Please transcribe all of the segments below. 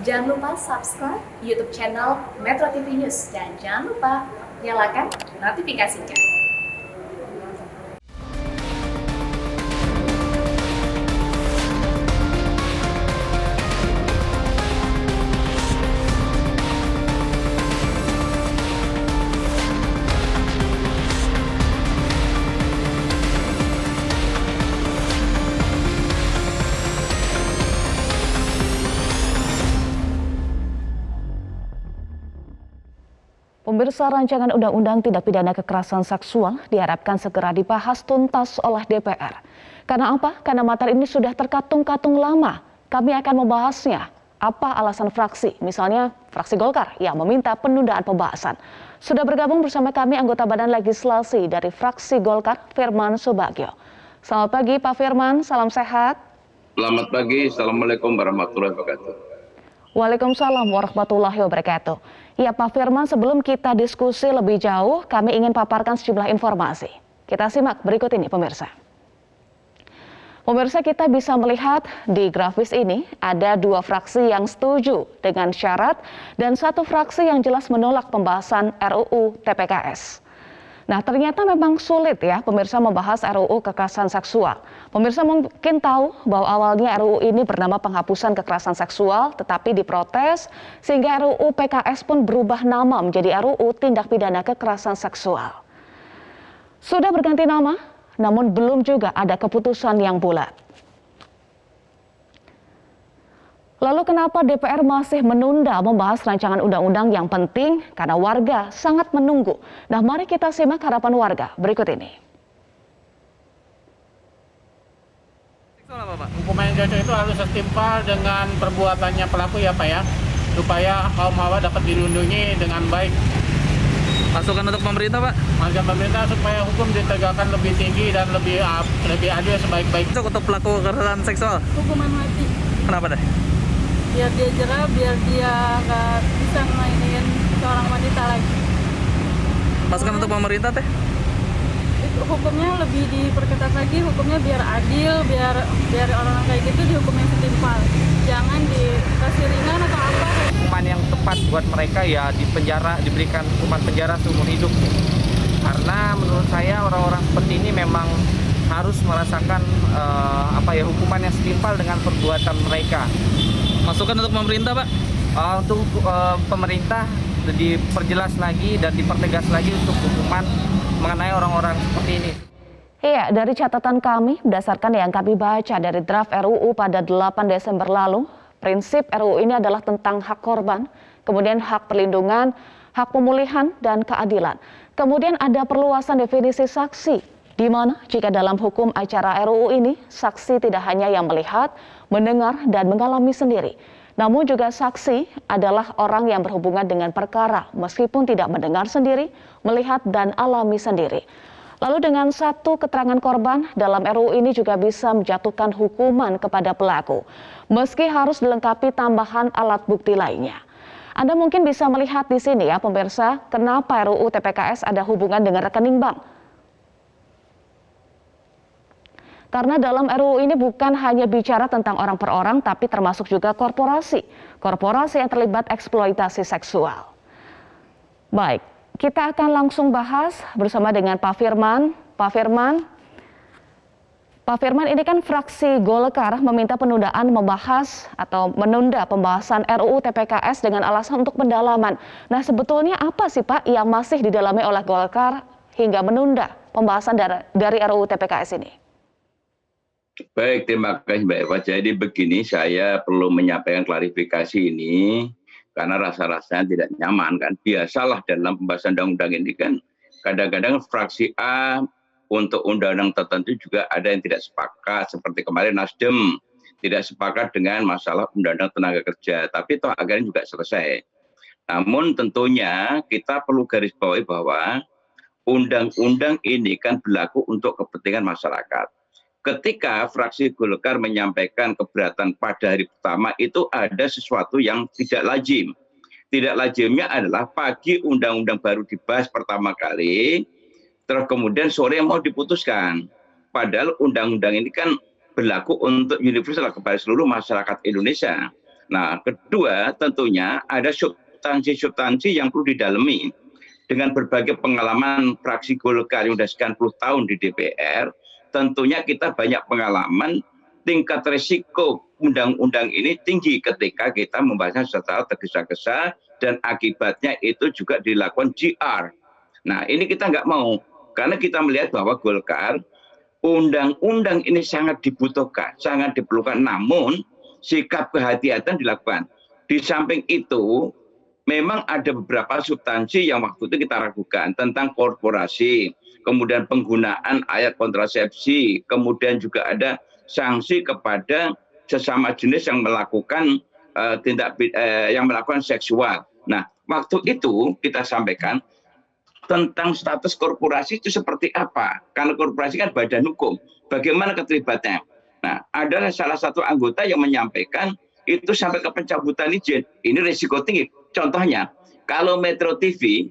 Jangan lupa subscribe YouTube channel Metro TV News dan jangan lupa nyalakan notifikasinya. Pemirsa, rancangan Undang-Undang Tindak Pidana Kekerasan Seksual diharapkan segera dibahas tuntas oleh DPR. Karena apa? Karena materi ini sudah terkatung-katung lama. Kami akan membahasnya. Apa alasan fraksi? Misalnya fraksi Golkar yang meminta penundaan pembahasan. Sudah bergabung bersama kami anggota Badan Legislasi dari fraksi Golkar, Firman Subagio. Selamat pagi Pak Firman, salam sehat. Selamat pagi, Assalamualaikum warahmatullahi wabarakatuh. Waalaikumsalam warahmatullahi wabarakatuh. Ya Pak Firman, sebelum kita diskusi lebih jauh, kami ingin paparkan sejumlah informasi. Kita simak berikut ini pemirsa. Pemirsa, kita bisa melihat di grafis ini ada dua fraksi yang setuju dengan syarat dan satu fraksi yang jelas menolak pembahasan RUU TPKS. Nah, ternyata memang sulit ya pemirsa membahas RUU kekerasan seksual. Pemirsa mungkin tahu bahwa awalnya RUU ini bernama penghapusan kekerasan seksual, tetapi diprotes sehingga RUU PKS pun berubah nama menjadi RUU tindak pidana kekerasan seksual. Sudah berganti nama, namun belum juga ada keputusan yang bulat. Lalu kenapa DPR masih menunda membahas rancangan undang-undang yang penting? Karena warga sangat menunggu. Nah, mari kita simak harapan warga berikut ini. Hukuman yang cocok itu harus setimpal dengan perbuatannya pelaku ya Pak ya, supaya kaum hawa dapat dilindungi dengan baik. Masukan untuk pemerintah Pak? Masukan pemerintah supaya hukum ditegakkan lebih tinggi dan lebih adil sebaik-baiknya. Untuk pelaku kekerasan seksual? Hukuman mati. Kenapa deh? Biar dia jerah, biar dia nggak bisa mainin seorang wanita lagi. Masukan untuk pemerintah teh? Hukumnya lebih diperketat lagi, hukumnya biar adil, biar orang kayak gitu dihukumnya setimpal. Jangan dikasih ringan atau apa. Hukuman yang tepat buat mereka ya di penjara, diberikan hukuman penjara seumur hidup. Karena menurut saya orang-orang seperti ini memang harus merasakan hukuman yang setimpal dengan perbuatan mereka. Masukan untuk pemerintah Pak? Untuk pemerintah diperjelas lagi dan dipertegas lagi untuk hukuman mengenai orang-orang seperti ini. Iya, dari catatan kami, berdasarkan yang kami baca dari draft RUU pada 8 Desember lalu, prinsip RUU ini adalah tentang hak korban, kemudian hak perlindungan, hak pemulihan, dan keadilan. Kemudian ada perluasan definisi saksi, di mana jika dalam hukum acara RUU ini, saksi tidak hanya yang melihat, mendengar, dan mengalami sendiri. Namun juga saksi adalah orang yang berhubungan dengan perkara, meskipun tidak mendengar sendiri, melihat, dan alami sendiri. Lalu dengan satu keterangan korban, dalam RUU ini juga bisa menjatuhkan hukuman kepada pelaku, meski harus dilengkapi tambahan alat bukti lainnya. Anda mungkin bisa melihat di sini ya pemirsa, kenapa RUU TPKS ada hubungan dengan rekening bank. Karena dalam RUU ini bukan hanya bicara tentang orang per orang, tapi termasuk juga korporasi. Korporasi yang terlibat eksploitasi seksual. Baik, kita akan langsung bahas bersama dengan Pak Firman. Pak Firman ini kan fraksi Golkar meminta penundaan membahas atau menunda pembahasan RUU TPKS dengan alasan untuk pendalaman. Nah, sebetulnya apa sih Pak yang masih didalami oleh Golkar hingga menunda pembahasan dari RUU TPKS ini? Baik, terima kasih Mbak Eva. Jadi begini, saya perlu menyampaikan klarifikasi ini karena rasa-rasanya tidak nyaman kan. Biasalah dalam pembahasan undang-undang ini kan kadang-kadang fraksi A untuk undang-undang tertentu juga ada yang tidak sepakat. Seperti kemarin Nasdem tidak sepakat dengan masalah undang-undang tenaga kerja. Tapi toh akhirnya juga selesai. Namun tentunya kita perlu garis bawahi bahwa undang-undang ini kan berlaku untuk kepentingan masyarakat. Ketika fraksi Golkar menyampaikan keberatan pada hari pertama, itu ada sesuatu yang tidak lazim. Tidak lazimnya adalah pagi undang-undang baru dibahas pertama kali, terus kemudian sore mau diputuskan. Padahal undang-undang ini kan berlaku untuk universal kepada seluruh masyarakat Indonesia. Nah, kedua tentunya ada substansi-substansi yang perlu didalami. Dengan berbagai pengalaman fraksi Golkar yang sudah sekian puluh tahun di DPR, tentunya kita banyak pengalaman tingkat risiko undang-undang ini tinggi ketika kita membahasnya secara tergesa-gesa dan akibatnya itu juga dilakukan GR. Nah, ini kita nggak mau karena kita melihat bahwa Golkar undang-undang ini sangat dibutuhkan, sangat diperlukan, namun sikap kehati-hatian dilakukan. Di samping itu, memang ada beberapa substansi yang waktu itu kita ragukan tentang korporasi, kemudian penggunaan ayat kontrasepsi, kemudian juga ada sanksi kepada sesama jenis yang melakukan yang melakukan seksual. Nah, waktu itu kita sampaikan tentang status korporasi itu seperti apa? Karena korporasi kan badan hukum. Bagaimana keterlibatannya? Nah, ada salah satu anggota yang menyampaikan itu sampai ke pencabutan izin. Ini risiko tinggi. Contohnya, kalau Metro TV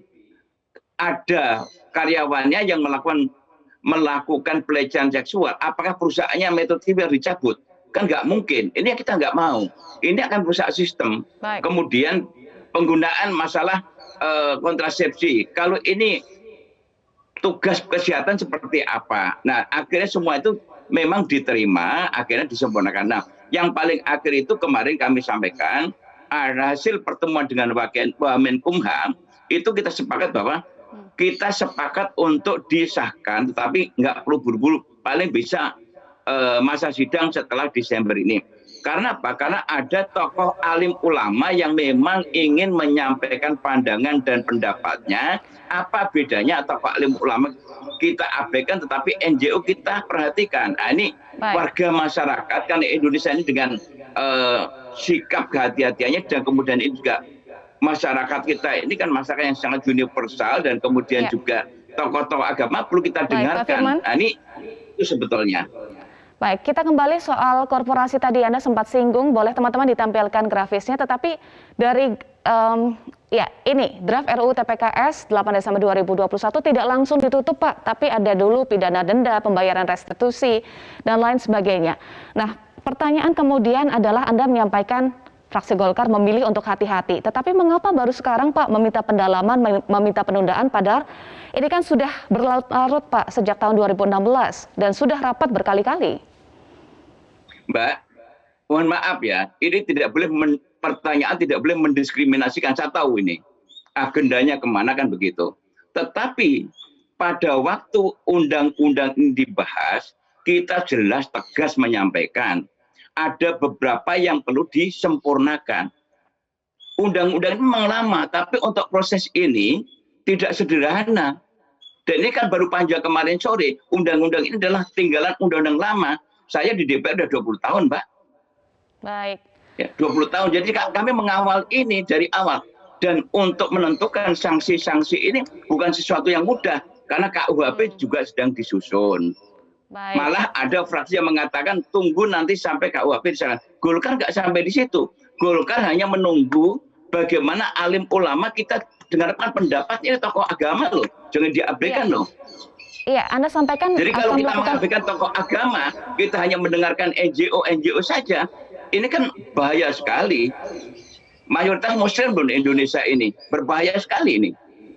ada karyawannya yang melakukan pelecehan seksual, apakah perusahaannya Metro TV harus dicabut? Kan nggak mungkin. Ini kita nggak mau. Ini akan merusak sistem. Baik. Kemudian penggunaan masalah kontrasepsi. Kalau ini tugas kesehatan seperti apa? Nah, akhirnya semua itu memang diterima, akhirnya disempurnakan. Nah, yang paling akhir itu kemarin kami sampaikan, hasil pertemuan dengan Wamenkumham, itu kita sepakat bahwa kita sepakat untuk disahkan, tetapi nggak perlu buru-buru, paling bisa masa sidang setelah Desember ini. Karena apa? Karena ada tokoh alim ulama yang memang ingin menyampaikan pandangan dan pendapatnya. Apa bedanya tokoh alim ulama kita abaikan tetapi NGO kita perhatikan. Nah, ini warga masyarakat kan Indonesia ini dengan sikap kehati-hatiannya dan kemudian ini juga masyarakat kita ini kan masyarakat yang sangat universal dan kemudian juga tokoh-tokoh agama perlu kita dengarkan. Nah, ini itu sebetulnya. Baik, kita kembali soal korporasi tadi Anda sempat singgung, boleh teman-teman ditampilkan grafisnya, tetapi dari ini draft RUU TPKS 8 Desember 2021 tidak langsung ditutup Pak, tapi ada dulu pidana denda, pembayaran restitusi, dan lain sebagainya. Nah, pertanyaan kemudian adalah Anda menyampaikan fraksi Golkar memilih untuk hati-hati, tetapi mengapa baru sekarang Pak meminta pendalaman, meminta penundaan, padahal ini kan sudah berlarut-larut Pak sejak tahun 2016 dan sudah rapat berkali-kali. Mbak, mohon maaf ya, ini tidak boleh pertanyaan tidak boleh mendiskriminasikan. Saya tahu ini agendanya kemana kan begitu. Tetapi pada waktu undang-undang ini dibahas, kita jelas tegas menyampaikan ada beberapa yang perlu disempurnakan. Undang-undang ini memang lama, tapi untuk proses ini tidak sederhana. Dan ini kan baru panjang kemarin sore. Undang-undang ini adalah tinggalan undang-undang lama. Saya di DPR udah 20 tahun, Mbak. Baik. Ya, 20 tahun. Jadi kami mengawal ini dari awal. Dan untuk menentukan sanksi-sanksi ini bukan sesuatu yang mudah. Karena KUHP juga sedang disusun. Baik. Malah ada fraksi yang mengatakan tunggu nanti sampai KUHP disahkan. Golkar nggak sampai di situ. Golkar hanya menunggu bagaimana alim ulama kita dengarkan pendapat ini tokoh agama loh. Jangan diabaikan loh. Iya, Anda sampaikan. Jadi kalau kita mengabaikan tokoh agama, kita hanya mendengarkan NGO saja, ini kan bahaya sekali. Mayoritas Muslim loh Indonesia ini, berbahaya sekali ini.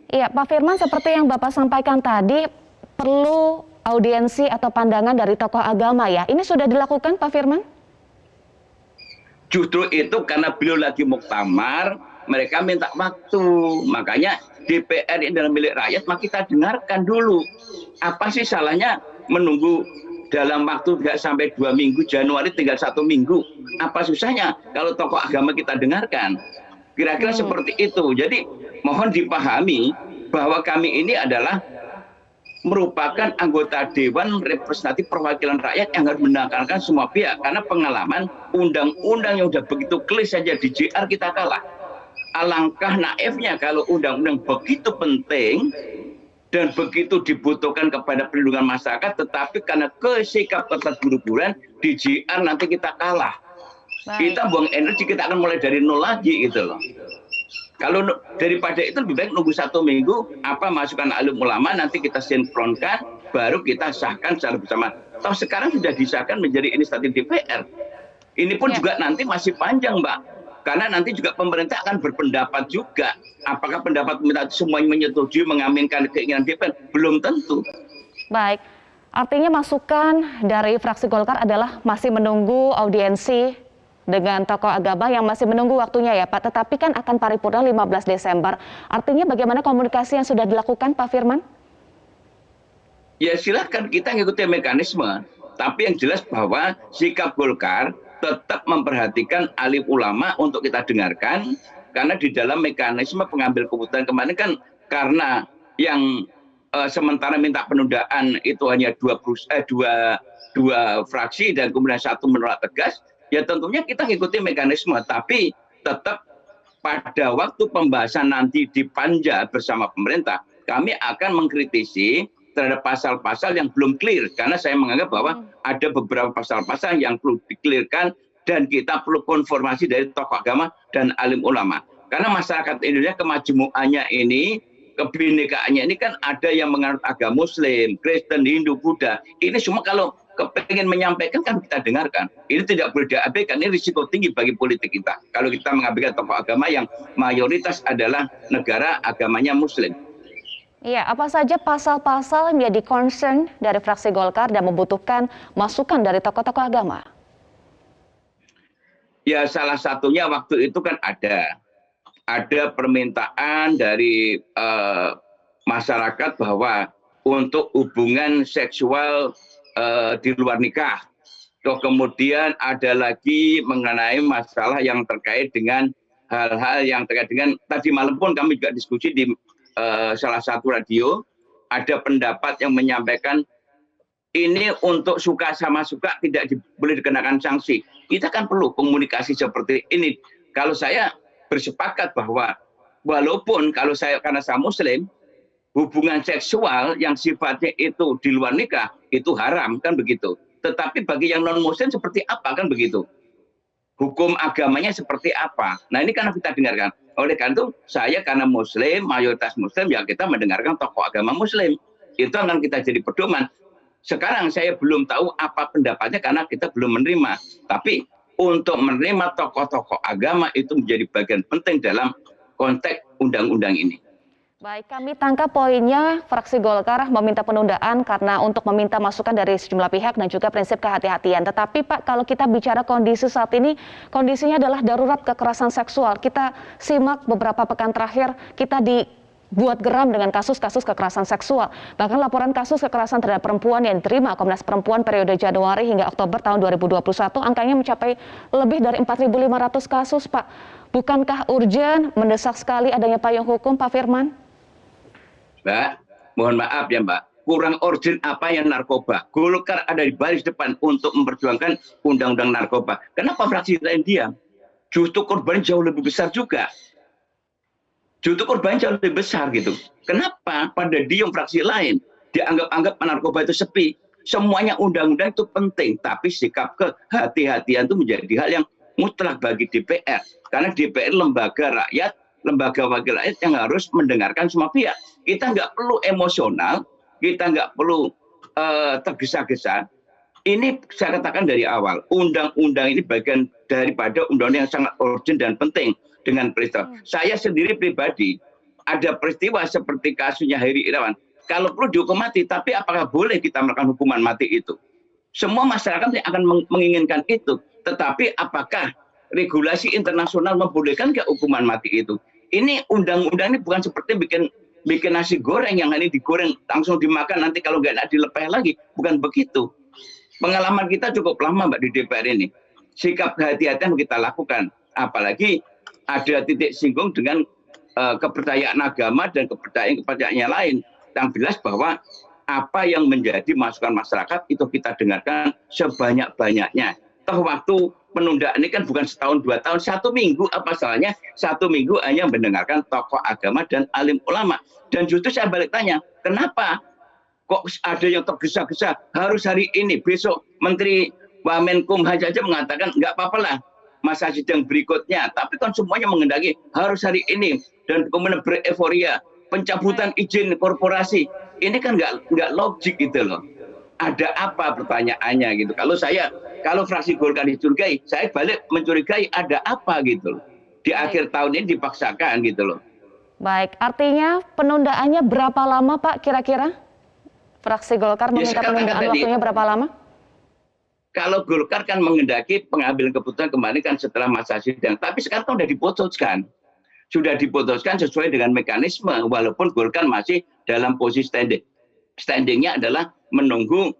Iya, Pak Firman, seperti yang Bapak sampaikan tadi, perlu audiensi atau pandangan dari tokoh agama ya. Ini sudah dilakukan Pak Firman? Justru itu karena beliau lagi muktamar, mereka minta waktu. Makanya DPR ini adalah milik rakyat, maka kita dengarkan dulu. Apa sih salahnya menunggu dalam waktu nggak sampai 2 minggu, Januari tinggal 1 minggu. Apa susahnya kalau tokoh agama kita dengarkan? Kira-kira seperti itu. Jadi mohon dipahami bahwa kami ini adalah merupakan anggota Dewan Representatif Perwakilan Rakyat yang harus mendengarkan semua pihak. Karena pengalaman undang-undang yang sudah begitu clear saja di JR kita kalah. Alangkah naifnya kalau undang-undang begitu penting dan begitu dibutuhkan kepada perlindungan masyarakat, tetapi karena kesikap keterburu-buruan di JR nanti kita kalah. Baik. Kita buang energi, kita akan mulai dari nol lagi gitu loh. Kalau daripada itu lebih baik nunggu 1 minggu, apa masukan alim ulama nanti kita sinkronkan, baru kita sahkan secara bersama. Toh sekarang sudah disahkan menjadi inisiatif DPR. Ini pun juga nanti masih panjang, Mbak. Karena nanti juga pemerintah akan berpendapat juga. Apakah pendapat pemerintah semuanya menyetujui, mengaminkan keinginan DPR? Belum tentu. Baik, artinya masukan dari fraksi Golkar adalah masih menunggu audiensi dengan tokoh agama yang masih menunggu waktunya ya Pak. Tetapi kan akan paripurna 15 Desember. Artinya bagaimana komunikasi yang sudah dilakukan Pak Firman? Ya silahkan kita ngikuti mekanisme. Tapi yang jelas bahwa sikap Golkar tetap memperhatikan alim ulama untuk kita dengarkan, karena di dalam mekanisme pengambil keputusan kemarin kan karena yang sementara minta penundaan itu hanya dua fraksi dan kemudian satu menolak tegas, ya tentunya kita ngikuti mekanisme, tapi tetap pada waktu pembahasan nanti di Panja bersama pemerintah, kami akan mengkritisi terhadap pasal-pasal yang belum clear, karena saya menganggap bahwa ada beberapa pasal-pasal yang perlu di-clearkan dan kita perlu konfirmasi dari tokoh agama dan alim ulama. Karena masyarakat Indonesia kemajmuannya ini, kebinekaannya ini kan ada yang menganut agama Muslim, Kristen, Hindu, Buddha. Ini semua kalau kepengen menyampaikan kan kita dengarkan. Ini tidak boleh diabaikan, ini risiko tinggi bagi politik kita. Kalau kita mengabaikan tokoh agama yang mayoritas adalah negara agamanya Muslim. Iya, apa saja pasal-pasal yang menjadi concern dari fraksi Golkar dan membutuhkan masukan dari tokoh-tokoh agama? Ya salah satunya waktu itu kan ada permintaan dari masyarakat bahwa untuk hubungan seksual di luar nikah. Kemudian ada lagi mengenai masalah yang terkait dengan hal-hal yang terkait dengan, tadi malam pun kami juga diskusi di salah satu radio, ada pendapat yang menyampaikan ini untuk suka sama suka tidak boleh dikenakan sanksi. Kita kan perlu komunikasi seperti ini. Kalau saya bersepakat bahwa walaupun karena saya Muslim, hubungan seksual yang sifatnya itu di luar nikah itu haram kan begitu. Tetapi bagi yang non Muslim seperti apa kan begitu? Hukum agamanya seperti apa? Nah ini kan kita dengarkan. Oleh karena itu saya karena Muslim, mayoritas Muslim, ya kita mendengarkan tokoh agama Muslim. Itu akan kita jadi pedoman. Sekarang saya belum tahu apa pendapatnya karena kita belum menerima. Tapi untuk menerima tokoh-tokoh agama itu menjadi bagian penting dalam konteks undang-undang ini. Baik, kami tangkap poinnya fraksi Golkar meminta penundaan karena untuk meminta masukan dari sejumlah pihak dan juga prinsip kehati-hatian. Tetapi Pak, kalau kita bicara kondisi saat ini, kondisinya adalah darurat kekerasan seksual. Kita simak beberapa pekan terakhir, kita dibuat geram dengan kasus-kasus kekerasan seksual. Bahkan laporan kasus kekerasan terhadap perempuan yang diterima Komnas Perempuan periode Januari hingga Oktober tahun 2021, angkanya mencapai lebih dari 4.500 kasus, Pak. Bukankah urgen, mendesak sekali adanya payung hukum, Pak Firman? Mbak, mohon maaf ya Mbak, kurang urgent apa yang narkoba. Golkar ada di baris depan untuk memperjuangkan undang-undang narkoba. Kenapa fraksi lain diam? Justru korban jauh lebih besar juga. Justru korban jauh lebih besar gitu. Kenapa pada diem fraksi lain dianggap-anggap narkoba itu sepi? Semuanya undang-undang itu penting, tapi sikap kehati-hatian itu menjadi hal yang mutlak bagi DPR. Karena DPR lembaga rakyat, lembaga wakil rakyat yang harus mendengarkan semua pihak. Kita nggak perlu emosional, kita nggak perlu tergesa-gesa. Ini saya katakan dari awal, undang-undang ini bagian daripada undang-undang yang sangat urgent dan penting dengan peristiwa. Saya sendiri pribadi, ada peristiwa seperti kasusnya Heri Irawan. Kalau perlu dihukum mati, tapi apakah boleh kita melakukan hukuman mati itu? Semua masyarakat akan menginginkan itu. Tetapi apakah regulasi internasional membolehkan nggak hukuman mati itu? Ini undang-undang ini bukan seperti bikin nasi goreng yang ini digoreng langsung dimakan, nanti kalau nggak dilepeh lagi. Bukan begitu. Pengalaman kita cukup lama Mbak di DPR ini. Sikap kehati-hatian kita lakukan. Apalagi ada titik singgung dengan kepercayaan agama dan kepercayaan yang lain. Yang jelas bahwa apa yang menjadi masukan masyarakat itu kita dengarkan sebanyak-banyaknya. Toh waktu penundaan ini kan bukan setahun 2 tahun, 1 minggu, apa salahnya 1 minggu hanya mendengarkan tokoh agama dan alim ulama. Dan justru saya balik tanya, kenapa kok ada yang tergesa-gesa harus hari ini, besok Menteri Wamenkumham saja mengatakan nggak apa-apa lah masa sidang berikutnya, tapi kan semuanya mengendaki harus hari ini dan kemudian bereforia pencabutan izin korporasi. Ini kan nggak logik gitu loh. Ada apa pertanyaannya gitu. Kalau fraksi Golkar dicurigai, saya balik mencurigai ada apa gitu loh. di akhir tahun ini dipaksakan gitu loh. Baik, artinya penundaannya berapa lama Pak kira-kira? Fraksi Golkar meminta penundaan waktunya berapa lama? Kalau Golkar kan mengendaki pengambilan keputusan kemarin kan setelah masa sidang, tapi sekarang kan sudah diputuskan sesuai dengan mekanisme, walaupun Golkar masih dalam posisi standingnya adalah menunggu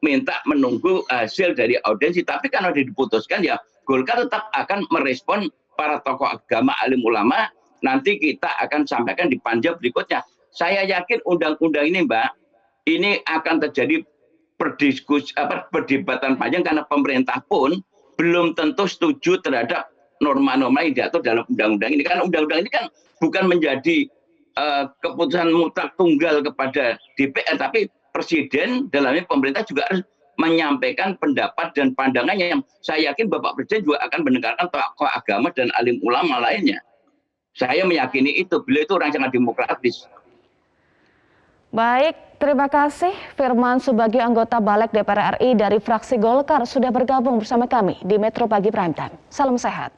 minta menunggu hasil dari audiensi, tapi kan sudah diputuskan ya Golkar tetap akan merespon para tokoh agama, alim ulama, nanti kita akan sampaikan di panja berikutnya. Saya yakin undang-undang ini Mbak, ini akan terjadi perdebatan panjang karena pemerintah pun belum tentu setuju terhadap norma-norma yang diatur dalam undang-undang ini. Karena undang-undang ini kan bukan menjadi keputusan mutlak tunggal kepada DPR, tapi Presiden dalamnya pemerintah juga harus menyampaikan pendapat dan pandangannya yang saya yakin Bapak Presiden juga akan mendengarkan tokoh agama dan alim ulama lainnya. Saya meyakini itu, beliau itu orang sangat demokratis. Baik, terima kasih Firman Subagio, anggota Balik DPR RI dari fraksi Golkar sudah bergabung bersama kami di Metro Pagi Prime Time. Salam sehat.